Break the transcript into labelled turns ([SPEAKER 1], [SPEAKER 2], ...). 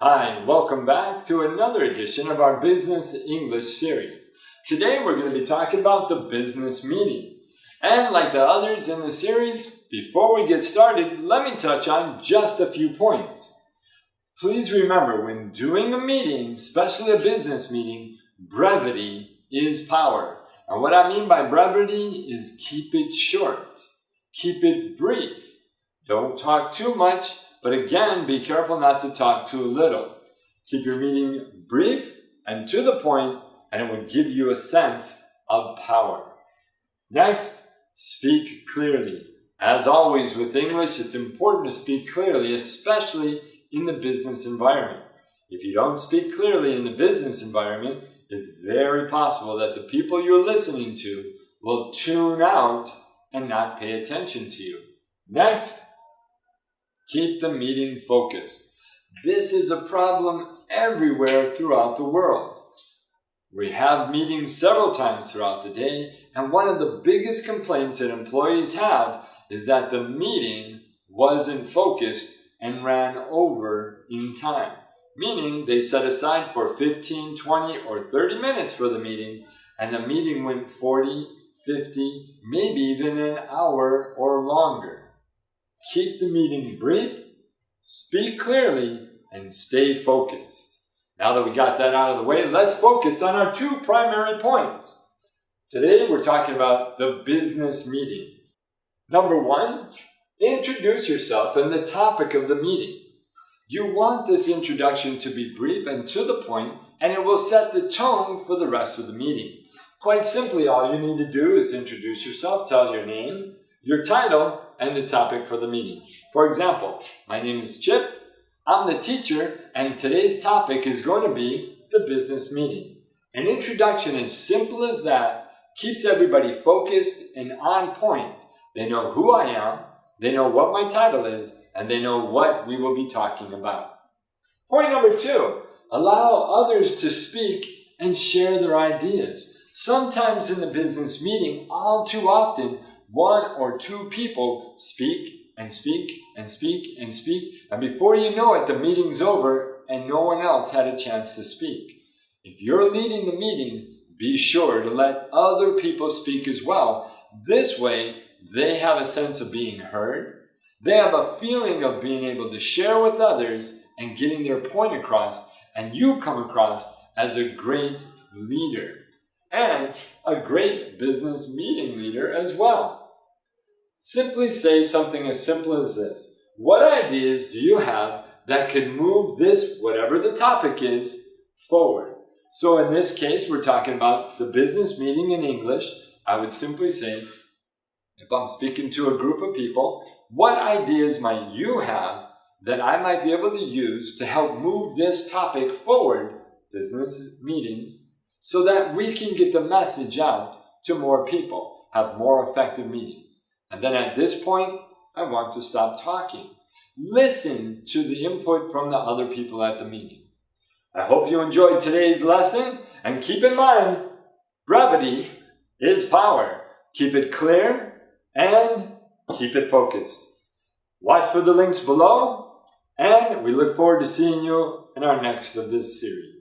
[SPEAKER 1] Hi, welcome back to another edition of our Business English series. Today we're going to be talking about the business meeting. And like the others in the series, before we get started, let me touch on just a few points. Please remember, when doing a meeting, especially a business meeting, brevity is power. And what I mean by brevity is keep it short, keep it brief. Don't talk too much. But again, be careful not to talk too little. Keep your meeting brief and to the point, and it will give you a sense of power. Next, speak clearly. As always with English, it's important to speak clearly, especially in the business environment. If you don't speak clearly in the business environment, it's very possible that the people you're listening to will tune out and not pay attention to you. Next, keep the meeting focused. This is a problem everywhere throughout the world. We have meetings several times throughout the day, and one of the biggest complaints that employees have is that the meeting wasn't focused and ran over in time. Meaning they set aside for 15, 20, or 30 minutes for the meeting, and the meeting went 40, 50, maybe even an hour or longer. Keep the meeting brief, speak clearly, and stay focused. Now that we got that out of the way, let's focus on our two primary points. Today we're talking about the business meeting. Number one, introduce yourself and the topic of the meeting. You want this introduction to be brief and to the point, and it will set the tone for the rest of the meeting. Quite simply, all you need to do is introduce yourself, tell your name, your title, and the topic for the meeting. For example, my name is Chip, I'm the teacher, and today's topic is going to be the business meeting. An introduction as simple as that keeps everybody focused and on point. They know who I am, they know what my title is, and they know what we will be talking about. Point number two, allow others to speak and share their ideas. Sometimes in the business meeting, all too often, one or two people speak and speak and speak and speak, and before you know it, the meeting's over and no one else had a chance to speak. If you're leading the meeting, be sure to let other people speak as well. This way, they have a sense of being heard. They have a feeling of being able to share with others and getting their point across, and you come across as a great leader and a great business meeting leader as well. Simply say something as simple as this. What ideas do you have that could move this, whatever the topic is, forward? So in this case, we're talking about the business meeting in English. I would simply say, if I'm speaking to a group of people, what ideas might you have that I might be able to use to help move this topic forward, business meetings, so that we can get the message out to more people, have more effective meetings. And then at this point, I want to stop talking. Listen to the input from the other people at the meeting. I hope you enjoyed today's lesson, and keep in mind, brevity is power. Keep it clear and keep it focused. Watch for the links below, and we look forward to seeing you in our next of this series.